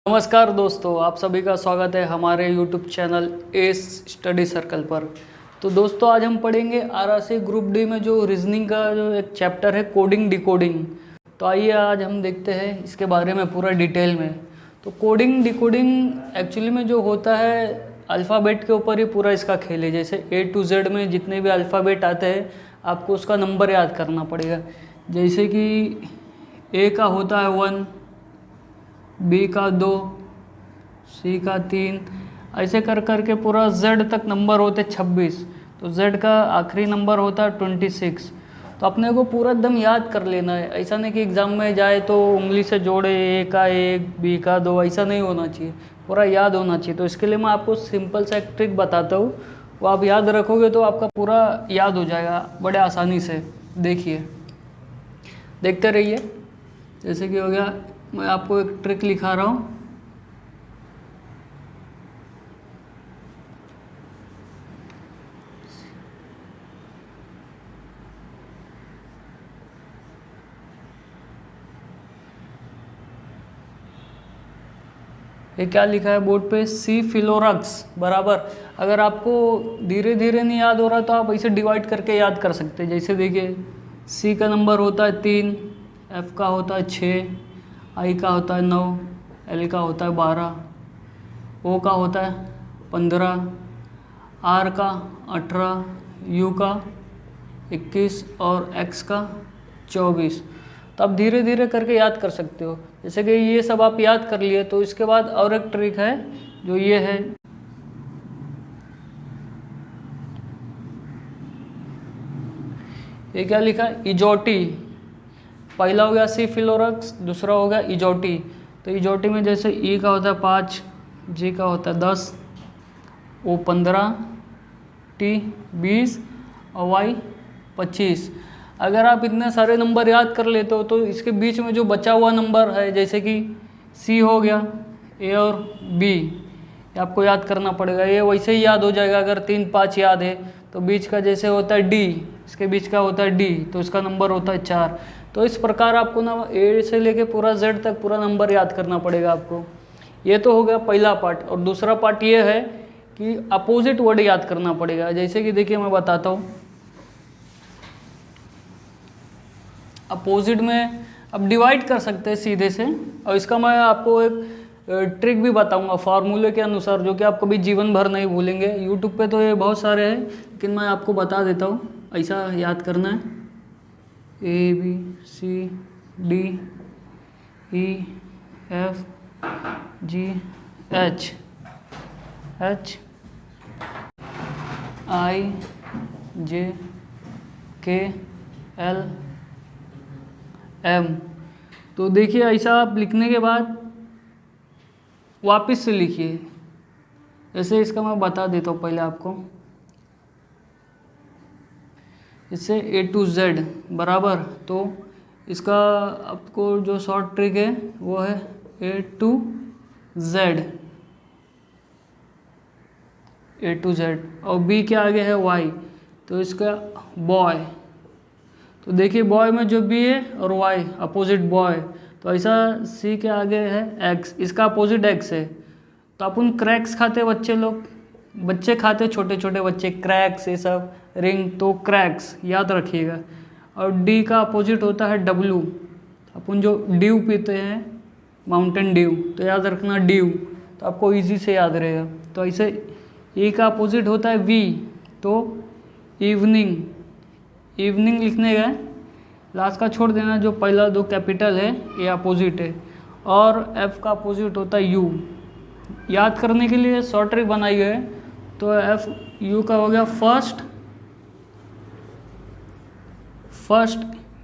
नमस्कार दोस्तों, आप सभी का स्वागत है हमारे YouTube channel S study circle पर। तो दोस्तों आज हम पढ़ेंगे आरआरसी ग्रुप डी में जो रीजनिंग का जो एक चैप्टर है कोडिंग डिकोडिंग। तो आइए आज हम देखते हैं इसके बारे में पूरा डिटेल में। तो कोडिंग डिकोडिंग एक्चुअली में जो होता है अल्फ़ाबेट के ऊपर ही पूरा इसका खेल है। जैसे A to Z में जितने भी अल्फ़ाबेट आते हैं आपको उसका नंबर याद करना पड़ेगा। जैसे कि A का होता है 1, बी का 2, सी का 3, ऐसे कर करके पूरा जेड तक नंबर होते 26। तो जेड का आखिरी नंबर होता है 26। तो अपने को पूरा एकदम याद कर लेना है। ऐसा नहीं कि एग्ज़ाम में जाए तो उंगली से जोड़े ए का 1, बी का 2, ऐसा नहीं होना चाहिए, पूरा याद होना चाहिए। तो इसके लिए मैं आपको सिंपल सा एक ट्रिक बताता हूँ, वो आप याद रखोगे तो आपका पूरा याद हो जाएगा बड़े आसानी से। देखिए, देखते रहिए। जैसे कि हो गया, मैं आपको एक ट्रिक लिखा रहा हूँ। ये क्या लिखा है बोर्ड पे, सी फिलोरक्स बराबर। अगर आपको धीरे धीरे नहीं याद हो रहा तो आप ऐसे डिवाइड करके याद कर सकते हैं। जैसे देखिए, सी का नंबर होता है 3, एफ का होता है 6, आई का होता है 9, एल का होता है 12, ओ का होता है 15, आर का 18, यू का 21 और एक्स का 24। तो आप धीरे धीरे करके याद कर सकते हो। जैसे कि ये सब आप याद कर लिए, तो इसके बाद और एक ट्रिक है जो ये है। ये क्या लिखा है, इजोटी। पहला हो गया सी फिलोरक्स, दूसरा हो गया इजोटी। तो इजोटी में जैसे ई का होता है 5, जी का होता है 10, ओ 15, टी 20 और वाई 25। अगर आप इतने सारे नंबर याद कर लेते हो तो इसके बीच में जो बचा हुआ नंबर है, जैसे कि सी हो गया, ए और बी, ये आपको याद करना पड़ेगा। ये वैसे ही याद हो जाएगा अगर 3, 5 याद है। तो बीच का जैसे होता है डी, इसके बीच का होता है डी, तो इसका नंबर होता है 4। तो इस प्रकार आपको ना ए से लेके पूरा जेड तक पूरा नंबर याद करना पड़ेगा आपको। ये तो हो गया पहला पार्ट। और दूसरा पार्ट ये है कि अपोजिट वर्ड याद करना पड़ेगा। जैसे कि देखिए, मैं बताता हूँ। अपोजिट में अब डिवाइड कर सकते हैं सीधे से, और इसका मैं आपको एक ट्रिक भी बताऊंगा फार्मूले के अनुसार, जो कि आप कभी जीवन भर नहीं भूलेंगे। यूट्यूब पे तो ये बहुत सारे हैं, लेकिन मैं आपको बता देता हूँ। ऐसा याद करना है, A B C D E F G H H I J K L M. तो देखिए, ऐसा आप लिखने के बाद वापस से लिखिए। जैसे इसका मैं बता देता हूँ पहले आपको। इससे A to Z बराबर, तो इसका आपको जो शॉर्ट ट्रिक है वो है A to Z, A to Z। और B के आगे है Y, तो इसका बॉय। तो देखिए, बॉय में जो बी है और वाई अपोजिट बॉय, तो ऐसा सी के आगे है एक्स, इसका अपोजिट एक्स है। तो अपन क्रैक्स खाते बच्चे लोग, बच्चे खाते छोटे छोटे बच्चे क्रैक्स, ये सब रिंग, तो क्रैक्स याद रखिएगा। और डी का अपोजिट होता है डब्लू। अपन जो ड्यू पीते हैं, माउंटेन ड्यू, तो याद रखना ड्यू, तो आपको इजी से याद रहेगा। तो ऐसे ई का अपोजिट होता है वी, तो इवनिंग, इवनिंग लिखने गए, लास्ट का छोड़ देना, जो पहला 2 कैपिटल है ये अपोजिट है। और एफ का अपोजिट होता है यू। याद करने के लिए शॉर्ट ट्रिक बनाई है। तो एफ यू का हो गया फर्स्ट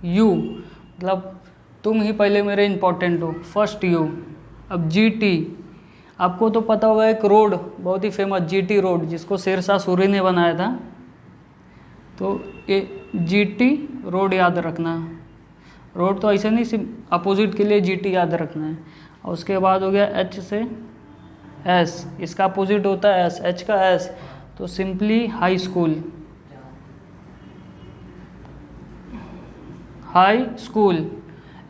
यू, मतलब तुम ही पहले मेरे इम्पोर्टेंट हो, फर्स्ट यू। अब जी टी, आपको तो पता होगा एक रोड बहुत ही फेमस GT रोड, जिसको शेरशाह सूरी ने बनाया था। तो ये GT रोड याद रखना। रोड तो ऐसे नहीं, सिर्फ अपोजिट के लिए GT याद रखना है। और उसके बाद हो गया H से S, इसका अपोजिट होता है S, H का S, तो simply high school, high school.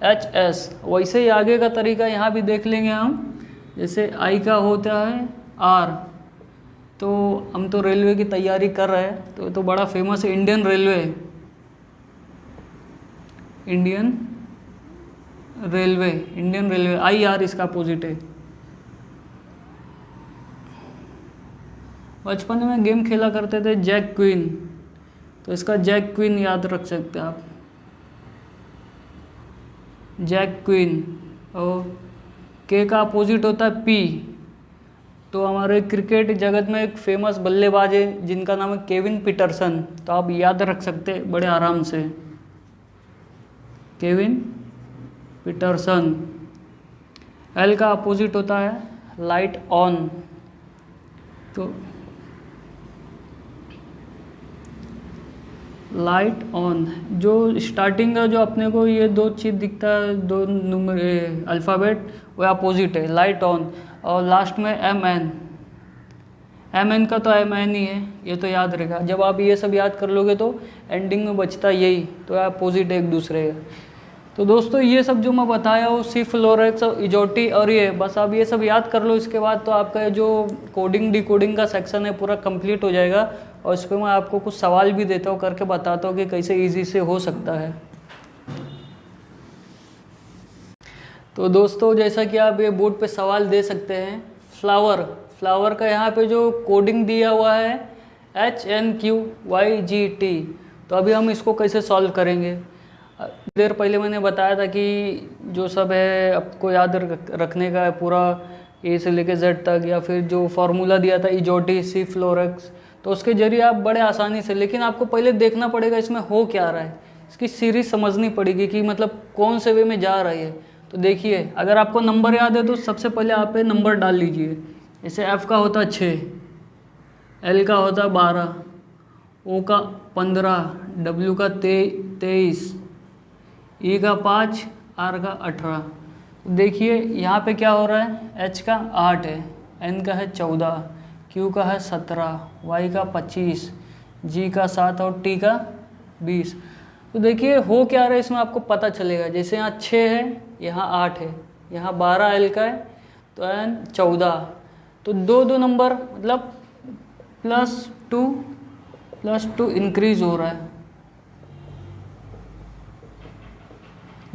HS। वैसे ही आगे का तरीका यहाँ भी देख लेंगे हम। जैसे आई का होता है आर, तो हम तो रेलवे की तैयारी कर रहे हैं, तो ये तो बड़ा फेमस है, Indian railway, Indian railway I R इसका अपोजिट है। बचपन में गेम खेला करते थे जैक क्वीन, तो इसका जैक क्वीन याद रख सकते हैं आप, जैक क्वीन। और के का अपोजिट होता है पी, तो हमारे क्रिकेट जगत में एक फेमस बल्लेबाज है जिनका नाम है केविन पीटरसन, तो आप याद रख सकते हैं बड़े आराम से, केविन पीटरसन। एल का अपोजिट होता है लाइट ऑन, तो लाइट ऑन जो स्टार्टिंग का जो अपने को ये दो चीज़ दिखता है, दो नंबर अल्फ़ाबेट, वो अपोजिट है लाइट ऑन। और लास्ट में एम एन का तो एम एन ही है, ये तो याद रहेगा। जब आप ये सब याद कर लोगे तो एंडिंग में बचता यही, तो अपोजिट है एक दूसरे का। तो दोस्तों ये सब जो मैं बताया वो C-फ्लोरेक्स और इजोटी और ये बस आप ये सब याद कर लो, इसके बाद तो आपका जो कोडिंग डिकोडिंग का सेक्शन है पूरा कंप्लीट हो जाएगा। और इस पर मैं आपको कुछ सवाल भी देता हूँ, करके बताता हूँ कि कैसे इजी से हो सकता है। तो दोस्तों जैसा कि आप ये बोर्ड पे सवाल दे सकते हैं, फ्लावर का यहाँ पे जो कोडिंग दिया हुआ है HNQYGT, तो अभी हम इसको कैसे सॉल्व करेंगे। देर पहले मैंने बताया था कि जो सब है आपको याद रखने का है पूरा, ए से लेके जेड तक, या फिर जो फार्मूला दिया था इजोटी C-फ्लोरेक्स, तो उसके जरिए आप बड़े आसानी से, लेकिन आपको पहले देखना पड़ेगा इसमें हो क्या रहा है, इसकी सीरीज समझनी पड़ेगी कि मतलब कौन से वे में जा रही है। तो देखिए अगर आपको नंबर याद है तो सबसे पहले आप पे नंबर डाल लीजिए। जैसे एफ का होता 6, एल का होता 12, ओ का 15, डब्ल्यू का 23, ई का 5, आर का 18। देखिए यहाँ पे क्या हो रहा है, एच का 8 है, एन का है 14, क्यू का है 17, वाई का 25, जी का 7 और टी का 20। तो देखिए हो क्या रहा है इसमें आपको पता चलेगा। जैसे यहाँ 6 है, यहाँ 8 है, यहाँ 12 एल का है, तो एन 14, तो दो नंबर मतलब +2 इंक्रीज हो रहा है,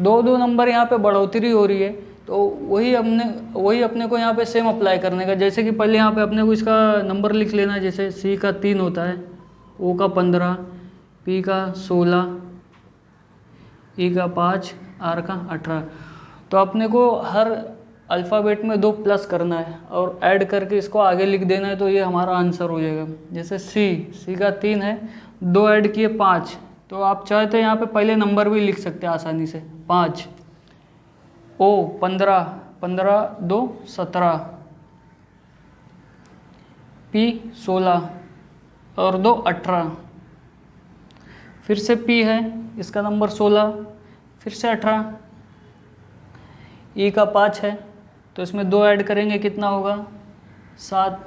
दो नंबर यहाँ पे बढ़ोतरी हो रही है। तो वही अपने को यहाँ पे सेम अप्लाई करने का। जैसे कि पहले यहाँ पे अपने को इसका नंबर लिख लेना है। जैसे सी का 3 होता है, ओ का 15, पी का 16, ई का 5, आर का 18। तो अपने को हर अल्फ़ाबेट में 2 प्लस करना है और ऐड करके इसको आगे लिख देना है, तो ये हमारा आंसर हो जाएगा। जैसे सी का 3 है, 2 ऐड किए 5, तो आप चाहे तो यहाँ पे पहले नंबर भी लिख सकते हैं आसानी से 5। ओ 15 2 17, पी 16 और 2 18, फिर से पी है, इसका नंबर 16, फिर से 18, ई का 5 है, तो इसमें 2 ऐड करेंगे कितना होगा 7,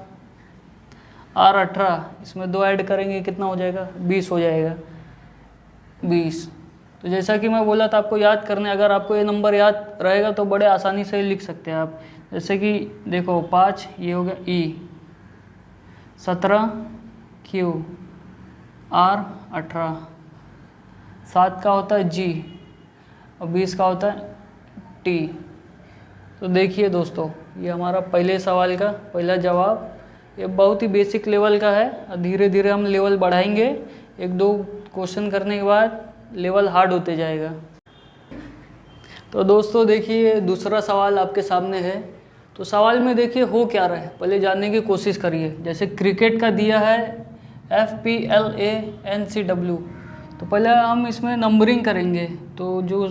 आर 18, इसमें 2 ऐड करेंगे कितना हो जाएगा 20 हो जाएगा 20। तो जैसा कि मैं बोला था आपको याद करने, अगर आपको ये नंबर याद रहेगा तो बड़े आसानी से लिख सकते हैं आप। जैसे कि देखो 5 ये हो गया ई, 17 क्यू, आर 18, 7 का होता है जी और 20 का होता है टी। तो देखिए दोस्तों ये हमारा पहले सवाल का पहला जवाब, ये बहुत ही बेसिक लेवल का है। धीरे धीरे हम लेवल बढ़ाएंगे, 1-2 क्वेश्चन करने के बाद लेवल हार्ड होते जाएगा। तो दोस्तों देखिए दूसरा सवाल आपके सामने है। तो सवाल में देखिए हो क्या रहा है, पहले जानने की कोशिश करिए। जैसे क्रिकेट का दिया है FPLANCW, तो पहले हम इसमें नंबरिंग करेंगे, तो जो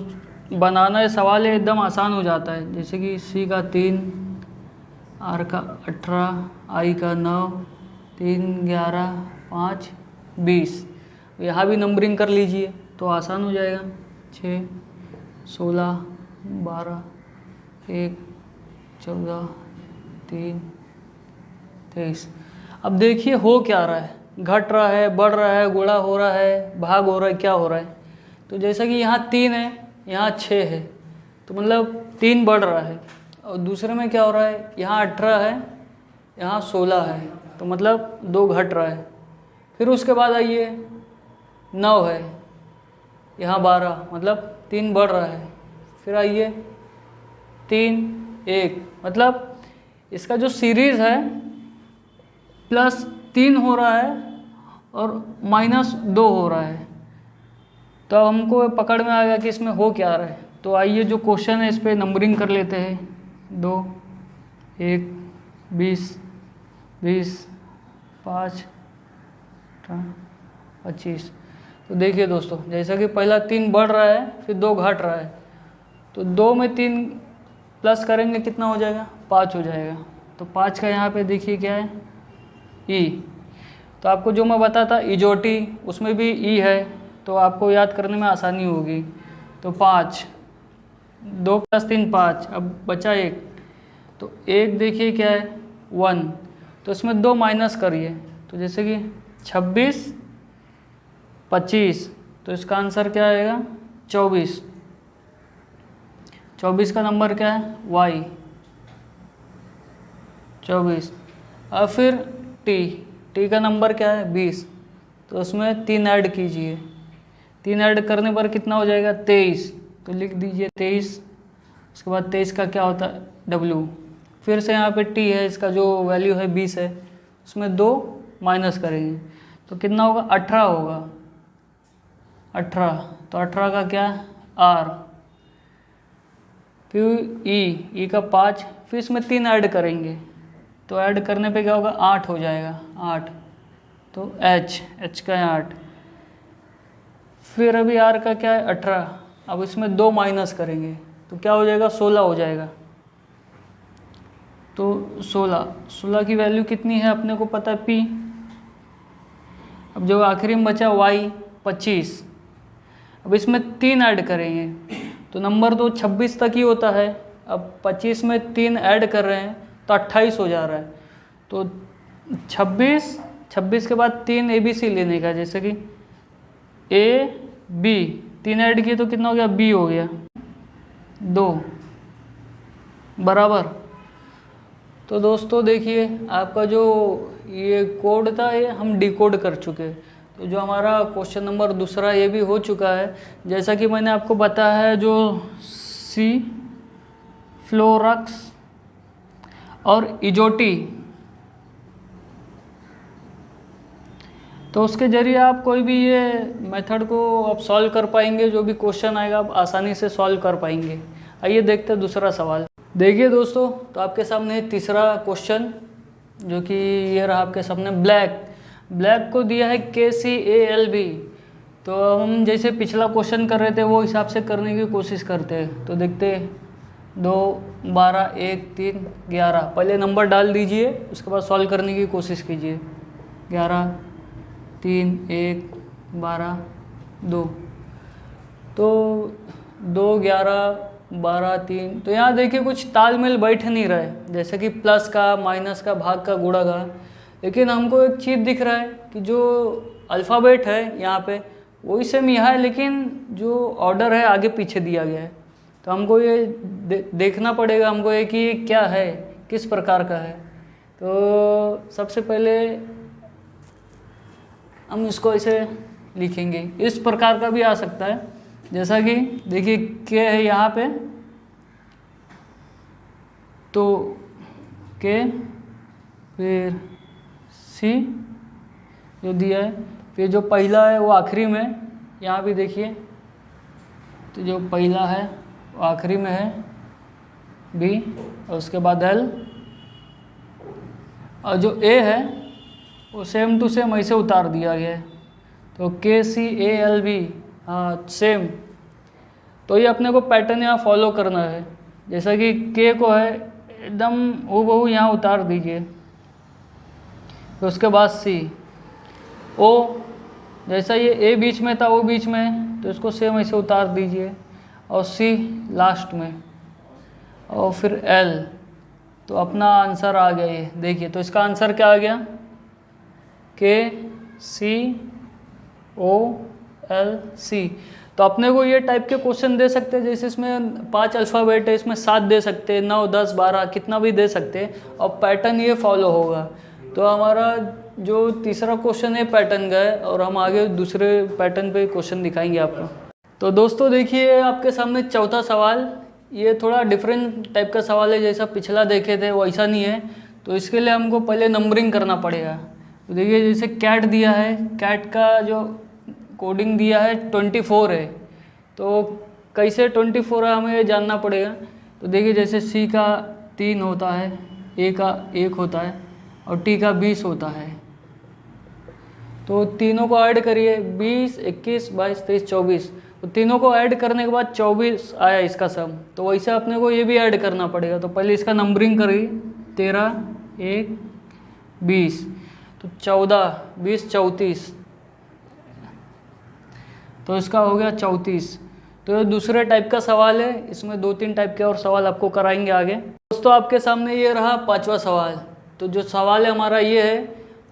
बनाना है सवाल है एकदम आसान हो जाता है। जैसे कि सी का 3, आर का 18, आई का 9, 3 11 5 20, यहाँ भी नंबरिंग कर लीजिए तो आसान हो जाएगा। 6 16 12 1 14 3 23। अब देखिए हो क्या रहा है, घट रहा है, बढ़ रहा है, गुणा हो रहा है, भाग हो रहा है, क्या हो रहा है। तो जैसा कि यहाँ 3 है, यहाँ 6 है, तो मतलब 3 बढ़ रहा है और दूसरे में क्या हो रहा है, यहाँ 18 है, यहाँ 16 है, तो मतलब 2 घट रहा है। फिर उसके बाद आइए 9 है, यहाँ 12, मतलब 3 बढ़ रहा है। फिर आइए 3 1, मतलब इसका जो सीरीज़ है +3 हो रहा है और -2 हो रहा है। तो अब हमको पकड़ में आ गया कि इसमें हो क्या रहा है। तो आइए जो क्वेश्चन है इस पर नंबरिंग कर लेते हैं। 2 1 20 20 5 25। तो देखिए दोस्तों, जैसा कि पहला 3 बढ़ रहा है, फिर 2 घट रहा है, तो 2 में 3 प्लस करेंगे कितना हो जाएगा, 5 हो जाएगा। तो 5 का यहाँ पे देखिए क्या है, ई। तो आपको जो मैं बताता इजोटी, उसमें भी ई है, तो आपको याद करने में आसानी होगी। तो 5, 2 + 3 5, अब बचा 1, तो 1 देखिए क्या है 1, तो इसमें 2 माइनस करिए, तो जैसे कि 26 25, तो इसका आंसर क्या आएगा 24। 24 का नंबर क्या है y 24। और फिर t का नंबर क्या है 20, तो उसमें 3 ऐड कीजिए। 3 ऐड करने पर कितना हो जाएगा 23, तो लिख दीजिए 23। उसके बाद 23 का क्या होता है w। फिर से यहाँ पे t है, इसका जो वैल्यू है 20 है, उसमें 2 माइनस करेंगे, तो कितना होगा 18 होगा 18। तो 18 का क्या r। फिर ई का 5, फिर इसमें 3 ऐड करेंगे, तो ऐड करने पे क्या होगा 8 हो जाएगा 8। तो h का है 8। फिर अभी r का क्या है 18, अब इसमें 2 माइनस करेंगे, तो क्या हो जाएगा 16 हो जाएगा। तो 16 की वैल्यू कितनी है अपने को पता है p। अब जो आखिरी में बचा y 25, अब इसमें 3 ऐड करेंगे, तो नंबर तो 26 तक ही होता है। अब 25 में 3 ऐड कर रहे हैं तो 28 हो जा रहा है। तो 26 के बाद 3 ABC लेने का, जैसे कि A B, 3 ऐड किए तो कितना हो गया B हो गया 2 बराबर। तो दोस्तों देखिए, आपका जो ये कोड था ये हम डिकोड कर चुके हैं। तो जो हमारा क्वेश्चन नंबर दूसरा ये भी हो चुका है। जैसा कि मैंने आपको बताया है, जो सी फ्लोरक्स और इजोटी, तो उसके ज़रिए आप कोई भी ये मेथड को आप सॉल्व कर पाएंगे। जो भी क्वेश्चन आएगा आप आसानी से सॉल्व कर पाएंगे। आइए देखते हैं दूसरा सवाल। देखिए दोस्तों, तो आपके सामने तीसरा क्वेश्चन, जो कि ये रहा आपके सामने। ब्लैक को दिया है KCALB। तो हम जैसे पिछला क्वेश्चन कर रहे थे वो हिसाब से करने की कोशिश करते हैं। तो देखते 2 12 1 3 11, पहले नंबर डाल दीजिए, उसके बाद सॉल्व करने की कोशिश कीजिए। 11 3 1 12 2, तो 2 11 12 3। तो यहाँ देखिए कुछ तालमेल बैठ नहीं रहा है, जैसे कि प्लस का, माइनस का, भाग का, गुणा का। लेकिन हमको एक चीज़ दिख रहा है कि जो अल्फ़ाबेट है यहाँ पे वही सेम यहाँ है, लेकिन जो ऑर्डर है आगे पीछे दिया गया है। तो हमको ये देखना पड़ेगा हमको ये कि क्या है, किस प्रकार का है। तो सबसे पहले हम इसको ऐसे लिखेंगे, इस प्रकार का भी आ सकता है। जैसा कि देखिए के है यहाँ पे, तो के फिर सी जो दिया है, फिर जो पहला है वो आखिरी में, यहाँ भी देखिए, तो जो पहला है वो आखिरी में है बी, और उसके बाद एल, और जो ए है वो सेम टू सेम ऐसे उतार दिया गया है। तो KCALB, हाँ सेम। तो ये अपने को पैटर्न यहाँ फॉलो करना है। जैसा कि के को है एकदम हूबहू यहाँ उतार दीजिए, तो उसके बाद सी। ओ, जैसा ये ए बीच में था वो बीच में है, तो इसको सेम ऐसे उतार दीजिए, और सी लास्ट में, और फिर एल। तो अपना आंसर आ गया ये देखिए। तो इसका आंसर क्या आ गया, KCOLC। तो अपने को ये टाइप के क्वेश्चन दे सकते हैं, जैसे इसमें 5 अल्फ़ाबेट है, इसमें 7 दे सकते हैं, 9, 10, 12 कितना भी दे सकते हैं और पैटर्न ये फॉलो होगा। तो हमारा जो तीसरा क्वेश्चन है पैटर्न का है और हम आगे दूसरे पैटर्न पे क्वेश्चन दिखाएंगे आपको। तो दोस्तों देखिए आपके सामने चौथा सवाल, ये थोड़ा डिफरेंट टाइप का सवाल है, जैसा पिछला देखे थे वैसा नहीं है। तो इसके लिए हमको पहले नंबरिंग करना पड़ेगा। तो देखिए जैसे कैट दिया है, कैट का जो कोडिंग दिया है 24 है, तो कैसे 24 है हमें ये जानना पड़ेगा। तो देखिए जैसे सी का 3 होता है, ए का 1 होता है और टी का 20 होता है। तो तीनों को ऐड करिए, 20, 21, 22, 23, 24। तो तीनों को ऐड करने के बाद 24 आया इसका सम। तो वैसे अपने को ये भी ऐड करना पड़ेगा। तो पहले इसका नंबरिंग करिए, 13, 1, 20, तो 14, 20, 34, तो इसका हो गया 34। तो ये दूसरे टाइप का सवाल है, इसमें 2-3 टाइप के और सवाल आपको कराएंगे आगे। दोस्तों आपके सामने ये रहा 5वां सवाल। तो जो सवाल है हमारा ये है,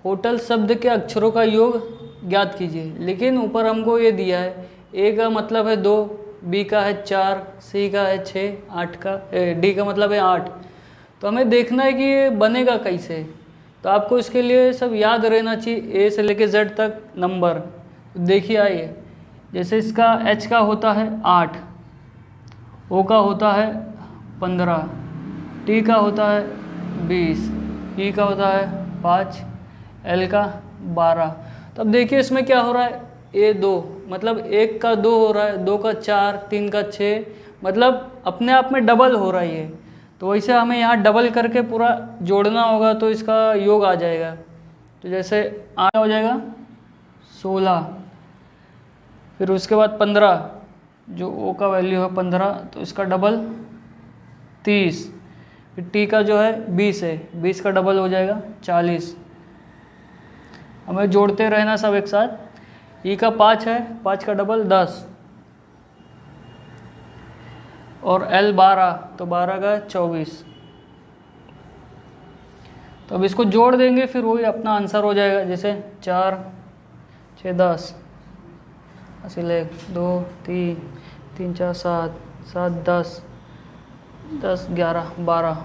होटल शब्द के अक्षरों का योग ज्ञात कीजिए। लेकिन ऊपर हमको ये दिया है, ए का मतलब है 2, बी का है 4, सी का है 6, 8 का डी का मतलब है 8। तो हमें देखना है कि ये बनेगा कैसे। तो आपको इसके लिए सब याद रहना चाहिए, ए से लेके जेड तक नंबर। देखिए आइए, जैसे इसका एच का होता है 8, ओ का होता है 15, टी का होता है 20, ई का होता है 5, एल का 12। तो अब देखिए इसमें क्या हो रहा है, ए 2 मतलब 1 का 2 हो रहा है, 2 का 4, 3 का 6, मतलब अपने आप में डबल हो रहा है ये। तो वैसे हमें यहाँ डबल करके पूरा जोड़ना होगा, तो इसका योग आ जाएगा। तो जैसे 8 हो जाएगा 16, फिर उसके बाद 15, जो ओ का वैल्यू है 15, तो इसका डबल 30, फिर टी का जो है 20 है, 20 का डबल हो जाएगा 40। हमें जोड़ते रहना सब एक साथ। ई का 5 है, 5 का डबल 10, और एल 12, तो 12 का 24। तो अब इसको जोड़ देंगे, फिर वही अपना आंसर हो जाएगा। जैसे 4, 6, 10, ले 2, 3, 3, 4, 7, 7, 10, 10, 11, 12।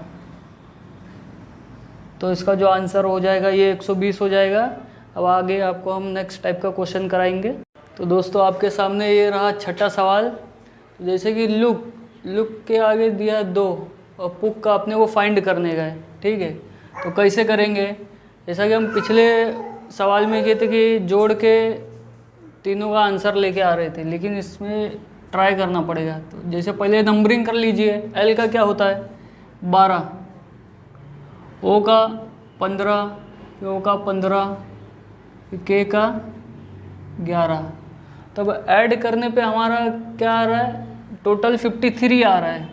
तो इसका जो आंसर हो जाएगा ये 120 हो जाएगा। अब आगे आपको हम नेक्स्ट टाइप का क्वेश्चन कराएंगे। तो दोस्तों आपके सामने ये रहा छठा सवाल। जैसे कि लुक के आगे दिया है 2 और पुक का अपने को फाइंड करने का है, ठीक है। तो कैसे करेंगे, जैसा कि हम पिछले सवाल में किए थे कि जोड़ के तीनों का आंसर लेके आ रहे थे, लेकिन इसमें ट्राई करना पड़ेगा। तो जैसे पहले नंबरिंग कर लीजिए। एल का क्या होता है 12, ओ का 15, ओ का 15, के का 11। तब ऐड करने पे हमारा क्या आ रहा है, टोटल 53 आ रहा है।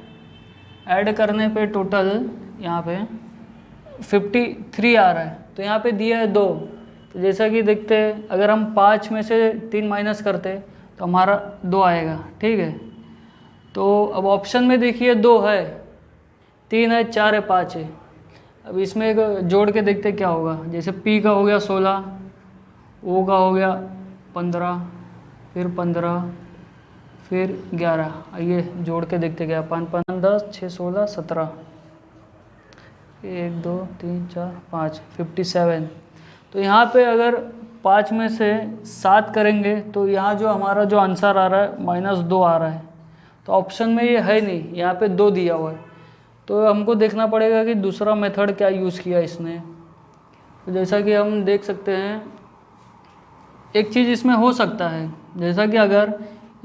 ऐड करने पे टोटल यहाँ पे 53 आ रहा है। तो यहाँ पे दिया है 2, तो जैसा कि देखते हैं, अगर हम 5 में से 3 माइनस करते तो हमारा 2 आएगा, ठीक है। तो अब ऑप्शन में देखिए 2 है, 3 है, 4 है, 5 है। अब इसमें एक जोड़ के देखते क्या होगा। जैसे पी का हो गया 16, ओ का हो गया 15, फिर 15, फिर 11। आइए जोड़ के देखते क्या, 5, 5, 10, 6, 16, 17, 1, 2, 3, 4, 5, 57। तो यहाँ पे अगर 5 में से 7 करेंगे तो यहाँ जो हमारा जो आंसर आ रहा है -2 आ रहा है। तो ऑप्शन में ये है नहीं, यहाँ पे 2 दिया हुआ है। तो हमको देखना पड़ेगा कि दूसरा मेथड क्या यूज़ किया इसने। तो जैसा कि हम देख सकते हैं, एक चीज़ इसमें हो सकता है, जैसा कि अगर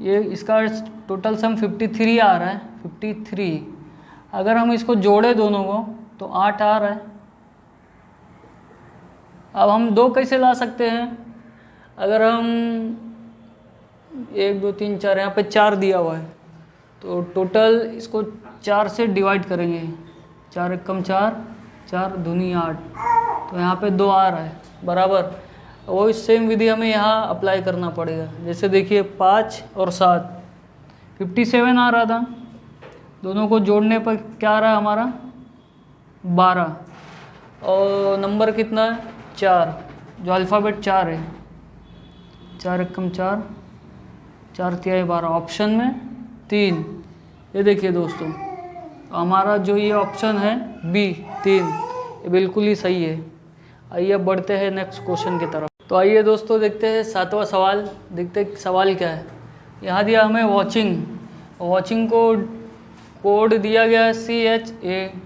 ये इसका टोटल सम 53 आ रहा है, 53, अगर हम इसको जोड़े दोनों को तो 8 आ रहा है। अब हम 2 कैसे ला सकते हैं, अगर हम 1, 2, 3, 4, यहाँ पे 4 दिया हुआ है, तो टोटल इसको 4 से डिवाइड करेंगे। 4 एकम 4, 4 दूनी 8, तो यहाँ पे 2 आ रहा है बराबर। वही सेम विधि हमें यहाँ अप्लाई करना पड़ेगा। जैसे देखिए 5 और 7, 57 आ रहा था, दोनों को जोड़ने पर क्या आ रहा है हमारा 12, और नंबर कितना है 4, जो अल्फ़ाबेट 4 है। 4 एकम 4, 4×3 12, ऑप्शन में 3। ये देखिए दोस्तों, हमारा जो ये ऑप्शन है बी 3, ये बिल्कुल ही सही है। आइए अब बढ़ते हैं नेक्स्ट क्वेश्चन की तरफ। तो आइए दोस्तों देखते हैं 7वां सवाल। देखते हैं सवाल क्या है। यहाँ दिया हमें वॉचिंग कोड दिया गया है CHATWING।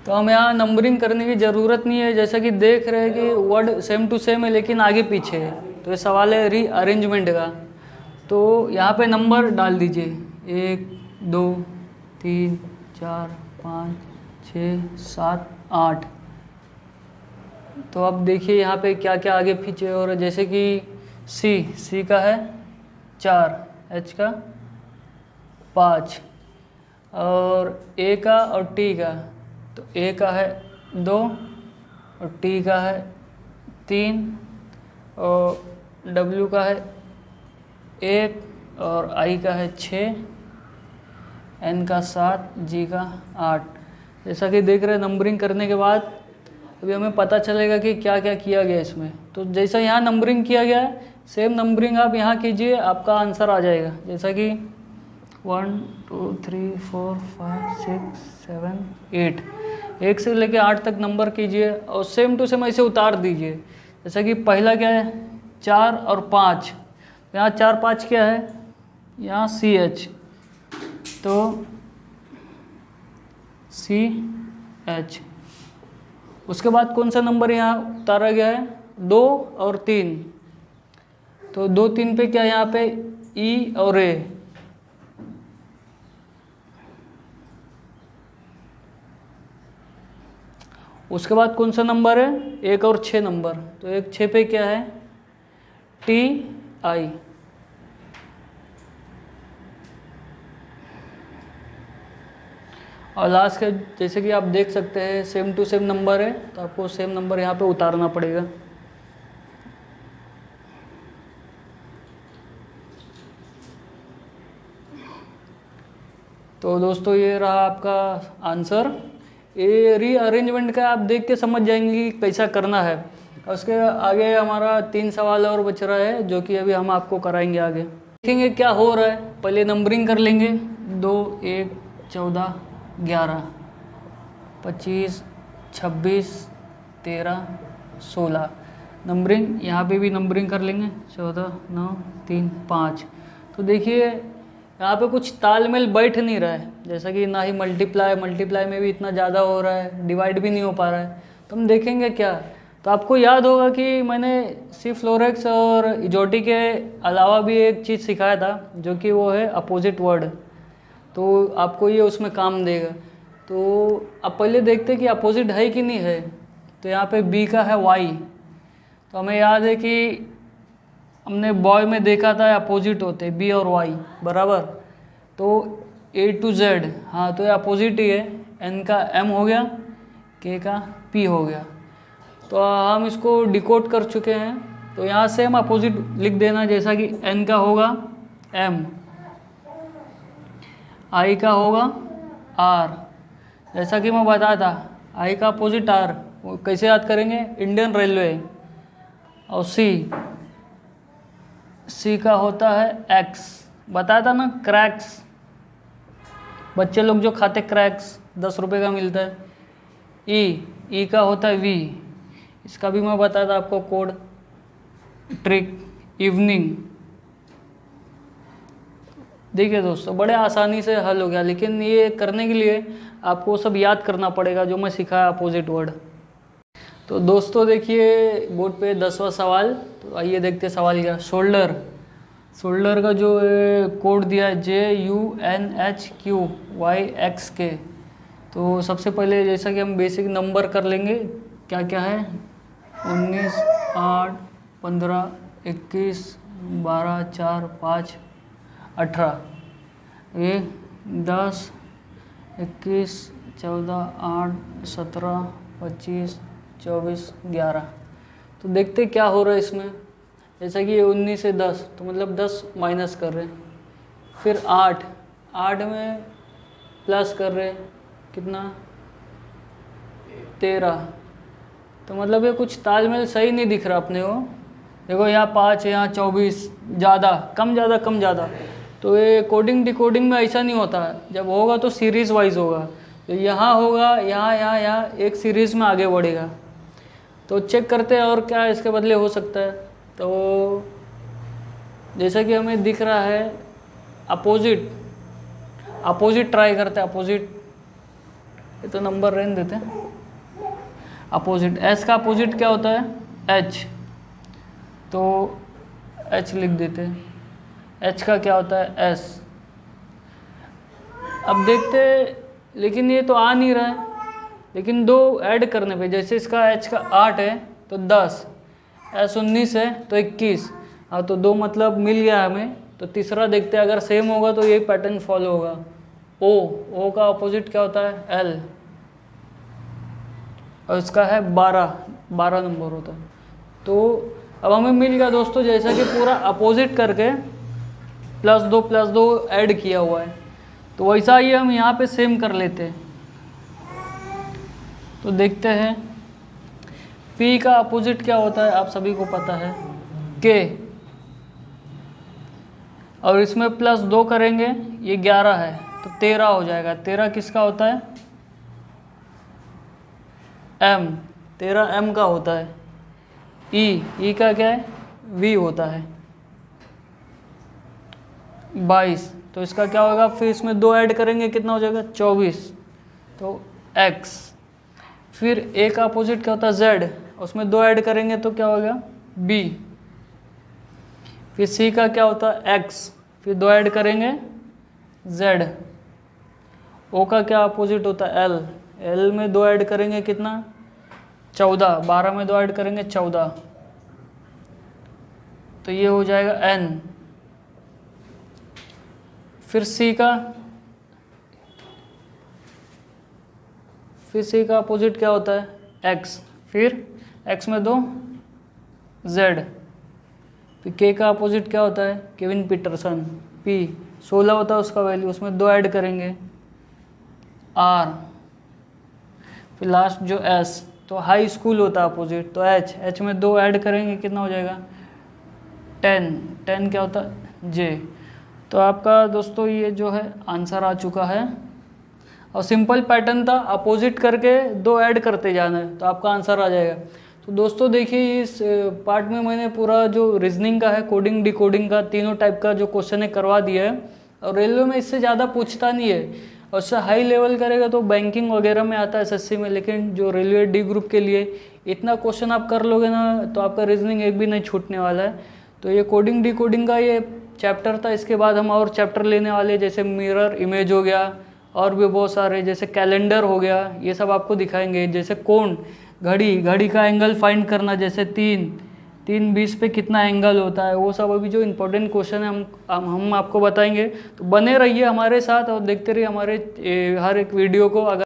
तो हम यहाँ नंबरिंग करने की ज़रूरत नहीं है, जैसा कि देख रहे हैं कि वर्ड सेम टू सेम है लेकिन आगे पीछे है। तो ये सवाल है रीअरेंजमेंट का। तो यहाँ पे नंबर डाल दीजिए 1 2 3 4 5 6 7 8। तो अब देखिए यहाँ पे क्या क्या आगे पीछे हो रहा है, जैसे कि सी का है 4, H का 5 और A का और T का। तो A का है 2 और T का है 3 और W का है 1 और I का है 6, N का 7, G का 8। जैसा कि देख रहे हैं नंबरिंग करने के बाद अभी हमें पता चलेगा कि क्या क्या किया गया इसमें। तो जैसा यहाँ नंबरिंग किया गया है सेम नंबरिंग आप यहाँ कीजिए, आपका आंसर आ जाएगा। जैसा कि 1 2 3 4 5 6 7 8, 1 से लेके 8 तक नंबर कीजिए और सेम टू सेम ऐसे उतार दीजिए। जैसा कि पहला क्या है 4 और 5, यहाँ 4 5 क्या है, यहाँ CH, तो CH। उसके बाद कौन सा नंबर यहाँ उतारा गया है 2 और 3। तो 2 3 पे क्या यहाँ पे E और A। उसके बाद कौन सा नंबर है 1 और 6 नंबर। तो 1 6 पे क्या है TI। और लास्ट के जैसे कि आप देख सकते हैं सेम टू सेम नंबर है, तो आपको सेम नंबर यहाँ पे उतारना पड़ेगा। तो दोस्तों ये रहा आपका आंसर। ये रीअरेंजमेंट का आप देख के समझ जाएंगे कि कैसा करना है। और उसके आगे हमारा 3 सवाल और बच रहा है जो कि अभी हम आपको कराएंगे। आगे देखेंगे क्या हो रहा है। पहले नंबरिंग कर लेंगे 2 1 14 11 25 26 13 16। नंबरिंग यहाँ पे भी नंबरिंग कर लेंगे 14 9 3 5। तो देखिए यहाँ पे कुछ तालमेल बैठ नहीं रहा है, जैसा कि ना ही मल्टीप्लाई में भी इतना ज़्यादा हो रहा है, डिवाइड भी नहीं हो पा रहा है। तो हम देखेंगे क्या। तो आपको याद होगा कि मैंने C-फ्लोरेक्स और इजोटी के अलावा भी एक चीज़ सिखाया था जो कि वो है अपोजिट वर्ड। तो आपको ये उसमें काम देगा। तो अब पहले देखते हैं कि अपोजिट है कि नहीं है। तो यहाँ पे B का है Y। तो हमें याद है कि हमने बॉय में देखा था अपोजिट होते B और Y बराबर। तो A to Z, हाँ तो ये अपोजिट ही है। N का M हो गया, K का P हो गया। तो हम इसको डिकोड कर चुके हैं। तो यहाँ से हम अपोजिट लिख देना, जैसा कि N का होगा M, I का होगा R। जैसा कि मैं बताया था I का अपोजिट R, वो कैसे याद करेंगे, इंडियन रेलवे। और C का होता है X, बताया था ना क्रैक्स, बच्चे लोग जो खाते क्रैक्स 10 रुपये का मिलता है। E का होता है V, इसका भी मैं बताया था आपको कोड, ट्रिक, इवनिंग। देखिए दोस्तों बड़े आसानी से हल हो गया, लेकिन ये करने के लिए आपको सब याद करना पड़ेगा जो मैं सिखाया अपोजिट वर्ड। तो दोस्तों देखिए बोर्ड पे 10वां सवाल। तो आइए देखते हैं सवाल क्या। शोल्डर का जो कोड दिया है JUNHQYXK। तो सबसे पहले जैसा कि हम बेसिक नंबर कर लेंगे, क्या क्या है 19 8 15 21 12 4 5 18, ये 10 21 14 8 17 25 24 11। तो देखते क्या हो रहा है इसमें। जैसा कि ये 19 से 10, तो मतलब 10 माइनस कर रहे हैं। फिर 8 में प्लस कर रहे हैं, कितना 13। तो मतलब ये कुछ तालमेल सही नहीं दिख रहा अपने को। देखो यहाँ 5 यहाँ 24, ज़्यादा कम ज़्यादा कम ज़्यादा। तो ये कोडिंग डिकोडिंग में ऐसा नहीं होता, जब होगा तो सीरीज़ वाइज होगा। तो यहाँ होगा, यहाँ यहाँ यहाँ एक सीरीज़ में आगे बढ़ेगा। तो चेक करते हैं और क्या इसके बदले हो सकता है। तो जैसा कि हमें दिख रहा है अपोजिट, अपोजिट ट्राई करते हैं। अपोजिट, ये तो नंबर रहने देते हैं। अपोजिट, एस का अपोजिट क्या होता है? एच। तो एच लिख देते हैं। एच का क्या होता है? एस। अब देखते हैं, लेकिन ये तो आ नहीं रहा है। लेकिन 2 ऐड करने पे, जैसे इसका एच का 8 है तो 10, एस 19 है तो 21। हाँ, तो 2 मतलब मिल गया हमें। तो तीसरा देखते हैं, अगर सेम होगा तो यही पैटर्न फॉलो होगा। ओ का अपोजिट क्या होता है? एल, और इसका है 12 नंबर होता है। तो अब हमें मिल गया दोस्तों, जैसा कि पूरा अपोजिट करके +2 ऐड किया हुआ है। तो वैसा ही हम यहाँ पे सेम कर लेते हैं। तो देखते हैं P का अपोजिट क्या होता है, आप सभी को पता है, K। और इसमें +2 करेंगे, ये 11 है तो 13 हो जाएगा। 13 किसका होता है? M। 13 M का होता है। E का क्या है? V होता है। 22, तो इसका क्या होगा? फिर इसमें 2 ऐड करेंगे, कितना हो जाएगा? 24। तो X। फिर A का अपोजिट क्या होता है? Z। उसमें 2 ऐड करेंगे तो क्या होगा? B। फिर C का क्या होता है? X। फिर 2 ऐड करेंगे, Z। O का क्या अपोजिट होता है? L। L में 2 ऐड करेंगे, कितना? 14। 12 में 2 ऐड करेंगे, 14। तो ये हो जाएगा N। फिर C का अपोजिट क्या होता है? X। फिर X में 2, Z। फिर K का अपोजिट क्या होता है? Kevin Pietersen. P 16 होता है उसका वैल्यू, उसमें 2 ऐड करेंगे, R। फिर लास्ट जो S, तो हाई स्कूल होता है अपोजिट। तो H में 2 ऐड करेंगे, कितना हो जाएगा? 10 क्या होता है? J। तो आपका दोस्तों ये जो है आंसर आ चुका है। और सिंपल पैटर्न था, अपोजिट करके 2 ऐड करते जाना है तो आपका आंसर आ जाएगा। तो दोस्तों देखिए, इस पार्ट में मैंने पूरा जो रीजनिंग का है, कोडिंग डिकोडिंग का, तीनों टाइप का जो क्वेश्चन है करवा दिया है। और रेलवे में इससे ज़्यादा पूछता नहीं है, और उससे हाई लेवल करेगा तो बैंकिंग वगैरह में आता है SSC में। लेकिन जो रेलवे D ग्रुप के लिए इतना क्वेश्चन आप कर लोगे ना, तो आपका रीजनिंग एक भी नहीं छूटने वाला है। तो ये कोडिंग डिकोडिंग का ये चैप्टर था। इसके बाद हम और चैप्टर लेने वाले, जैसे मिरर इमेज हो गया, और भी बहुत सारे, जैसे कैलेंडर हो गया, ये सब आपको दिखाएंगे। जैसे कोण, घड़ी का एंगल फाइंड करना, जैसे 3:20 पे कितना एंगल होता है, वो सब अभी जो इम्पोर्टेंट क्वेश्चन है हम आपको बताएंगे। तो बने रहिए हमारे साथ और देखते रहिए हमारे हर एक वीडियो को। अगर